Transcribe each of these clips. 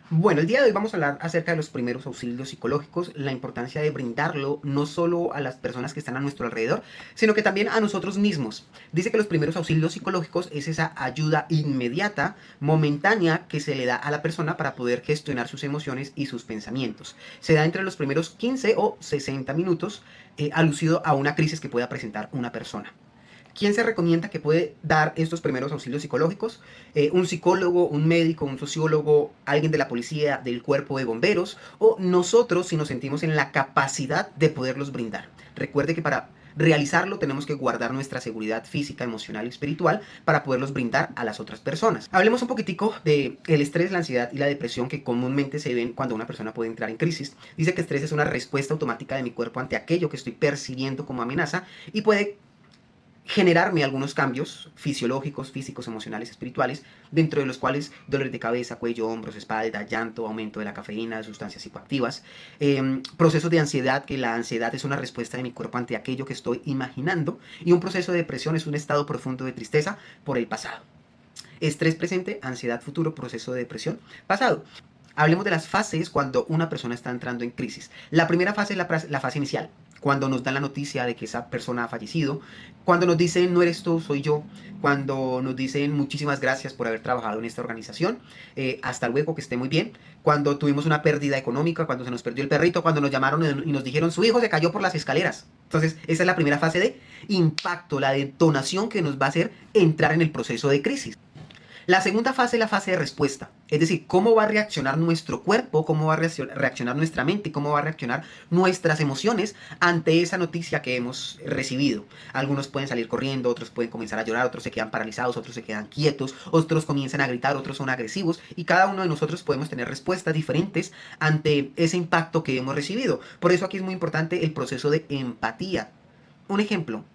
Bueno, el día de hoy vamos a hablar acerca de los primeros auxilios psicológicos, la importancia de brindarlo no solo a las personas que están a nuestro alrededor, sino que también a nosotros mismos. Dice que los primeros auxilios psicológicos es esa ayuda inmediata, momentánea, que se le da a la persona para poder gestionar sus emociones y sus pensamientos. Se da entre los primeros 15 o 60 minutos, alucido a una crisis que pueda presentar una persona. ¿Quién se recomienda que puede dar estos primeros auxilios psicológicos? Un psicólogo, un médico, un sociólogo, alguien de la policía, del cuerpo de bomberos, o nosotros si nos sentimos en la capacidad de poderlos brindar. Recuerde que para realizarlo tenemos que guardar nuestra seguridad física, emocional y espiritual para poderlos brindar a las otras personas. Hablemos un poquitico de el estrés, la ansiedad y la depresión que comúnmente se ven cuando una persona puede entrar en crisis. Dice que estrés es una respuesta automática de mi cuerpo ante aquello que estoy percibiendo como amenaza y puede generarme algunos cambios fisiológicos, físicos, emocionales, espirituales, dentro de los cuales dolores de cabeza, cuello, hombros, espalda, llanto, aumento de la cafeína, de sustancias psicoactivas, procesos de ansiedad, que la ansiedad es una respuesta de mi cuerpo ante aquello que estoy imaginando, y un proceso de depresión es un estado profundo de tristeza por el pasado. Estrés presente, ansiedad futuro, proceso de depresión pasado. Hablemos de las fases cuando una persona está entrando en crisis. La primera fase es la fase inicial, cuando nos dan la noticia de que esa persona ha fallecido, cuando nos dicen no eres tú, soy yo, cuando nos dicen muchísimas gracias por haber trabajado en esta organización, hasta luego, que esté muy bien, cuando tuvimos una pérdida económica, cuando se nos perdió el perrito, cuando nos llamaron y nos dijeron su hijo se cayó por las escaleras. Entonces, esa es la primera fase de impacto, la detonación que nos va a hacer entrar en el proceso de crisis. La segunda fase es la fase de respuesta, es decir, cómo va a reaccionar nuestro cuerpo, cómo va a reaccionar nuestra mente, cómo va a reaccionar nuestras emociones ante esa noticia que hemos recibido. Algunos pueden salir corriendo, otros pueden comenzar a llorar, otros se quedan paralizados, otros se quedan quietos, otros comienzan a gritar, otros son agresivos y cada uno de nosotros podemos tener respuestas diferentes ante ese impacto que hemos recibido. Por eso aquí es muy importante el proceso de empatía. Un ejemplo,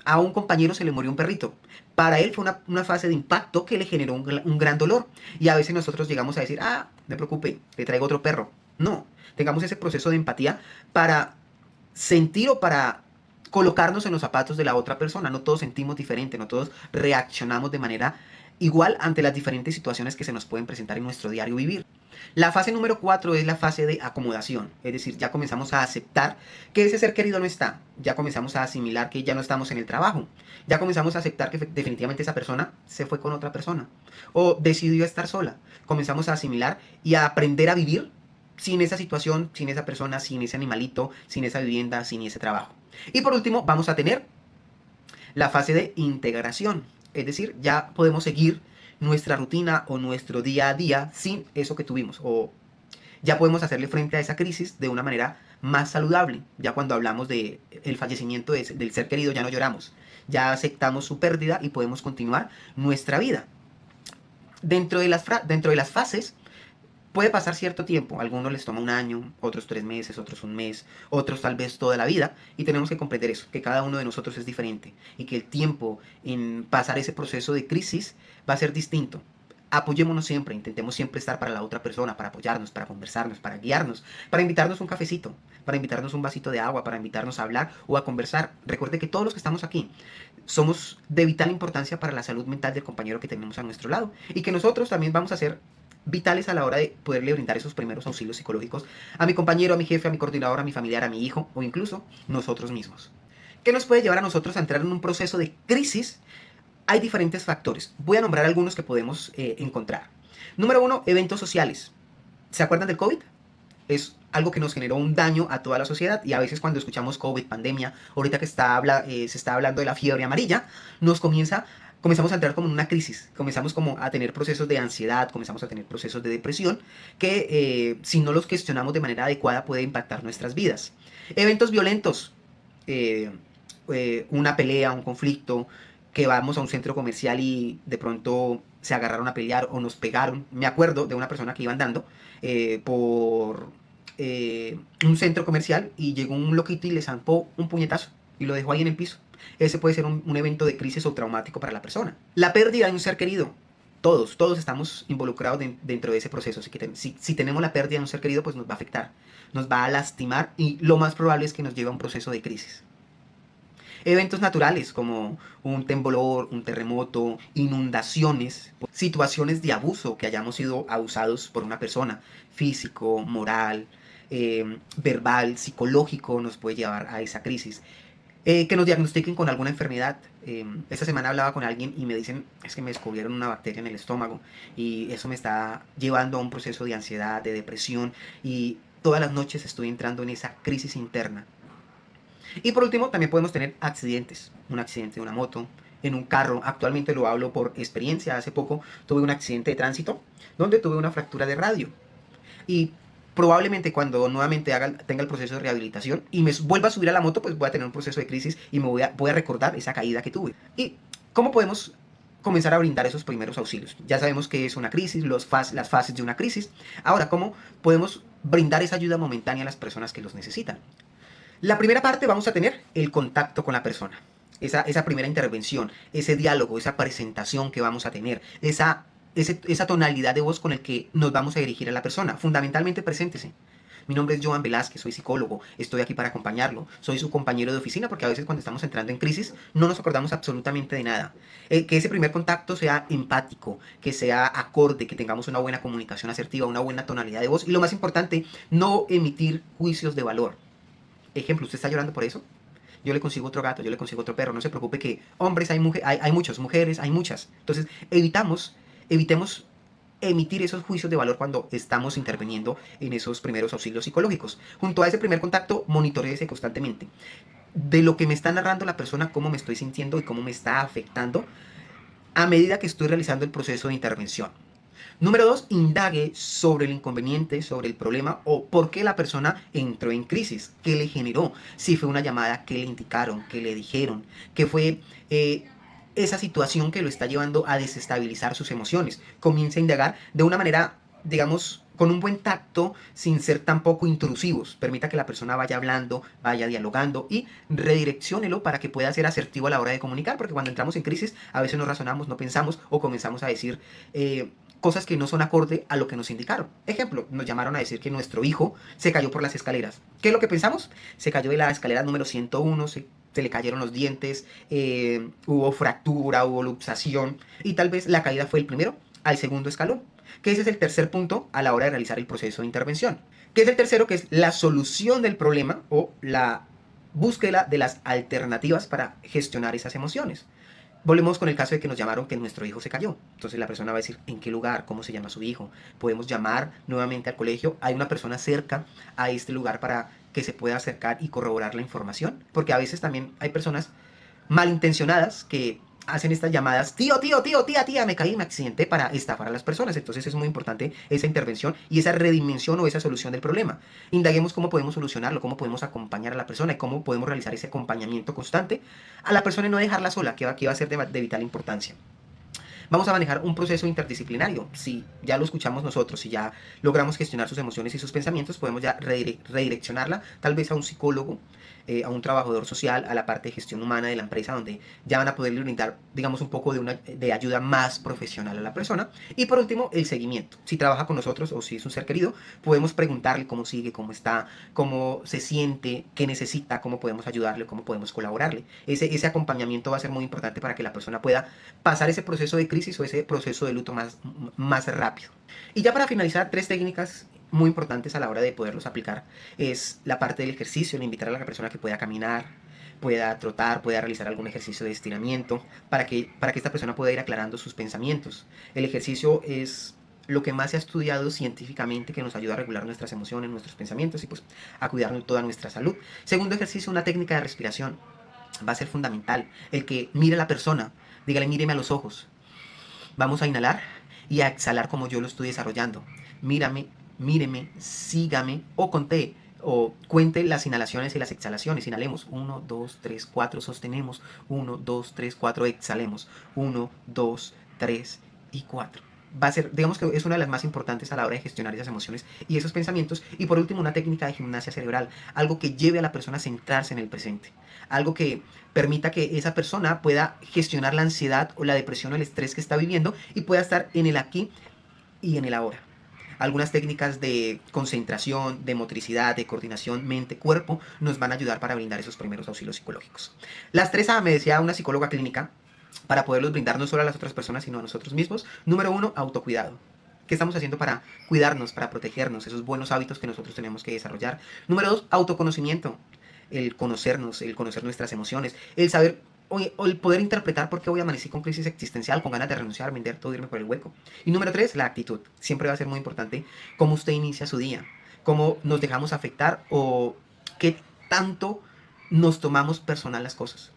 a un compañero se le murió un perrito. Para él fue una fase de impacto que le generó un gran dolor. Y a veces nosotros llegamos a decir, no me preocupe, le traigo otro perro. No, tengamos ese proceso de empatía para sentir o para colocarnos en los zapatos de la otra persona. No todos sentimos diferente, no todos reaccionamos de manera igual ante las diferentes situaciones que se nos pueden presentar en nuestro diario vivir. La fase número 4 es la fase de acomodación, es decir, ya comenzamos a aceptar que ese ser querido no está, ya comenzamos a asimilar que ya no estamos en el trabajo, ya comenzamos a aceptar que definitivamente esa persona se fue con otra persona o decidió estar sola, comenzamos a asimilar y a aprender a vivir sin esa situación, sin esa persona, sin ese animalito, sin esa vivienda, sin ese trabajo. Y por último, vamos a tener la fase de integración, es decir, ya podemos seguir nuestra rutina o nuestro día a día sin eso que tuvimos, o ya podemos hacerle frente a esa crisis de una manera más saludable. Ya cuando hablamos de el fallecimiento del ser querido ya no lloramos, ya aceptamos su pérdida y podemos continuar nuestra vida. Dentro de las fases puede pasar cierto tiempo, a algunos les toma un año, otros 3 meses, otros un mes, otros tal vez toda la vida, y tenemos que comprender eso, que cada uno de nosotros es diferente y que el tiempo en pasar ese proceso de crisis va a ser distinto. Apoyémonos siempre, intentemos siempre estar para la otra persona, para apoyarnos, para conversarnos, para guiarnos, para invitarnos un cafecito, para invitarnos un vasito de agua, para invitarnos a hablar o a conversar. Recuerde que todos los que estamos aquí somos de vital importancia para la salud mental del compañero que tenemos a nuestro lado y que nosotros también vamos a ser vitales a la hora de poderle brindar esos primeros auxilios psicológicos a mi compañero, a mi jefe, a mi coordinador, a mi familiar, a mi hijo o incluso nosotros mismos. ¿Qué nos puede llevar a nosotros a entrar en un proceso de crisis? Hay diferentes factores. Voy a nombrar algunos que podemos encontrar. Número uno, eventos sociales. ¿Se acuerdan del COVID? Es algo que nos generó un daño a toda la sociedad y a veces cuando escuchamos COVID, pandemia, ahorita que se está hablando de la fiebre amarilla, comenzamos a entrar como en una crisis, comenzamos como a tener procesos de ansiedad, comenzamos a tener procesos de depresión que si no los gestionamos de manera adecuada puede impactar nuestras vidas. Eventos violentos, eh, una pelea, un conflicto, que vamos a un centro comercial y de pronto se agarraron a pelear o nos pegaron. Me acuerdo de una persona que iba andando por un centro comercial y llegó un loquito y le zampó un puñetazo y lo dejó ahí en el piso. Ese puede ser un evento de crisis o traumático para la persona. La pérdida de un ser querido. Todos estamos involucrados dentro de ese proceso. Así que si tenemos la pérdida de un ser querido, pues nos va a afectar, nos va a lastimar y lo más probable es que nos lleve a un proceso de crisis. Eventos naturales como un temblor, un terremoto, inundaciones, situaciones de abuso, que hayamos sido abusados por una persona, físico, moral, verbal, psicológico, nos puede llevar a esa crisis. Que nos diagnostiquen con alguna enfermedad. Esta semana hablaba con alguien y me dicen, es que me descubrieron una bacteria en el estómago y eso me está llevando a un proceso de ansiedad, de depresión, y todas las noches estoy entrando en esa crisis interna. Y por último, también podemos tener accidentes. Un accidente de una moto, en un carro. Actualmente lo hablo por experiencia. Hace poco tuve un accidente de tránsito donde tuve una fractura de radio. Y probablemente cuando nuevamente tenga el proceso de rehabilitación y me vuelva a subir a la moto, pues voy a tener un proceso de crisis y voy a recordar esa caída que tuve. ¿Y cómo podemos comenzar a brindar esos primeros auxilios? Ya sabemos que es una crisis, las fases de una crisis. Ahora, ¿cómo podemos brindar esa ayuda momentánea a las personas que los necesitan? La primera parte, vamos a tener el contacto con la persona. Esa primera intervención, ese diálogo, esa presentación que vamos a tener, esa tonalidad de voz con el que nos vamos a dirigir a la persona. Fundamentalmente, preséntese. Mi nombre es Joan Velázquez, soy psicólogo, estoy aquí para acompañarlo, soy su compañero de oficina, porque a veces cuando estamos entrando en crisis no nos acordamos absolutamente de nada. Que ese primer contacto sea empático, que sea acorde, que tengamos una buena comunicación asertiva, una buena tonalidad de voz y lo más importante, no emitir juicios de valor. Ejemplo, ¿usted está llorando por eso? Yo le consigo otro gato, yo le consigo otro perro. No se preocupe que hombres hay muchos, mujeres hay muchas. Entonces, evitemos emitir esos juicios de valor cuando estamos interviniendo en esos primeros auxilios psicológicos. Junto a ese primer contacto, monitoreese constantemente de lo que me está narrando la persona, cómo me estoy sintiendo y cómo me está afectando a medida que estoy realizando el proceso de intervención. Número 2, indague sobre el inconveniente, sobre el problema o por qué la persona entró en crisis, qué le generó, si fue una llamada, qué le indicaron, qué le dijeron, qué fue esa situación que lo está llevando a desestabilizar sus emociones. Comience a indagar de una manera, digamos, con un buen tacto, sin ser tampoco intrusivos. Permita que la persona vaya hablando, vaya dialogando y redirecciónelo para que pueda ser asertivo a la hora de comunicar, porque cuando entramos en crisis a veces no razonamos, no pensamos o comenzamos a decir cosas que no son acorde a lo que nos indicaron. Ejemplo, nos llamaron a decir que nuestro hijo se cayó por las escaleras. ¿Qué es lo que pensamos? Se cayó de la escalera número 101, se le cayeron los dientes, hubo fractura, hubo luxación y tal vez la caída fue el primero al segundo escalón, que ese es el tercer punto a la hora de realizar el proceso de intervención. ¿Qué es el tercero? Que es la solución del problema o la búsqueda de las alternativas para gestionar esas emociones. Volvemos con el caso de que nos llamaron que nuestro hijo se cayó. Entonces la persona va a decir en qué lugar, cómo se llama su hijo. Podemos llamar nuevamente al colegio. Hay una persona cerca a este lugar para que se pueda acercar y corroborar la información. Porque a veces también hay personas malintencionadas que hacen estas llamadas, tío, tía, me caí, me accidenté, para estafar a las personas. Entonces es muy importante esa intervención y esa redimensión o esa solución del problema. Indaguemos cómo podemos solucionarlo, cómo podemos acompañar a la persona y cómo podemos realizar ese acompañamiento constante a la persona y no dejarla sola, que va a ser de vital importancia. Vamos a manejar un proceso interdisciplinario. Si ya lo escuchamos nosotros, si ya logramos gestionar sus emociones y sus pensamientos, podemos ya redireccionarla tal vez a un psicólogo, a un trabajador social, a la parte de gestión humana de la empresa, donde ya van a poderle brindar, digamos, un poco de ayuda más profesional a la persona. Y por último, el seguimiento. Si trabaja con nosotros o si es un ser querido, podemos preguntarle cómo sigue, cómo está, cómo se siente, qué necesita, cómo podemos ayudarle, cómo podemos colaborarle. Ese acompañamiento va a ser muy importante para que la persona pueda pasar ese proceso de crisis o ese proceso de luto más rápido. Y ya para finalizar, 3 técnicas muy importantes a la hora de poderlos aplicar es la parte del ejercicio, el invitar a la persona que pueda caminar, pueda trotar, pueda realizar algún ejercicio de estiramiento para que esta persona pueda ir aclarando sus pensamientos. El ejercicio es lo que más se ha estudiado científicamente, que nos ayuda a regular nuestras emociones, nuestros pensamientos y pues a cuidar toda nuestra salud. Segundo ejercicio, una técnica de respiración. Va a ser fundamental el que mire a la persona, dígale, míreme a los ojos. Vamos a inhalar y a exhalar como yo lo estoy desarrollando. Mírame, míreme, sígame o conté o cuente las inhalaciones y las exhalaciones. Inhalemos 1, 2, 3, 4, sostenemos 1, 2, 3, 4, exhalemos 1, 2, 3 y 4. Va a ser, digamos que es una de las más importantes a la hora de gestionar esas emociones y esos pensamientos. Y por último, una técnica de gimnasia cerebral, algo que lleve a la persona a centrarse en el presente, algo que permita que esa persona pueda gestionar la ansiedad o la depresión o el estrés que está viviendo y pueda estar en el aquí y en el ahora. Algunas técnicas de concentración, de motricidad, de coordinación mente-cuerpo nos van a ayudar para brindar esos primeros auxilios psicológicos. Las 3A, me decía una psicóloga clínica, para poderlos brindar no solo a las otras personas, sino a nosotros mismos. Número 1, autocuidado. ¿Qué estamos haciendo para cuidarnos, para protegernos? Esos buenos hábitos que nosotros tenemos que desarrollar. Número 2, autoconocimiento. El conocernos, el conocer nuestras emociones, el saber o el poder interpretar por qué hoy amanecí con crisis existencial, con ganas de renunciar, vender todo, irme por el hueco. Y número 3, la actitud. Siempre va a ser muy importante cómo usted inicia su día, cómo nos dejamos afectar o qué tanto nos tomamos personal las cosas.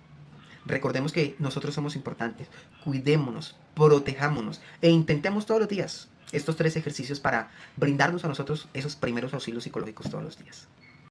Recordemos que nosotros somos importantes, cuidémonos, protejámonos e intentemos todos los días estos 3 ejercicios para brindarnos a nosotros esos primeros auxilios psicológicos todos los días.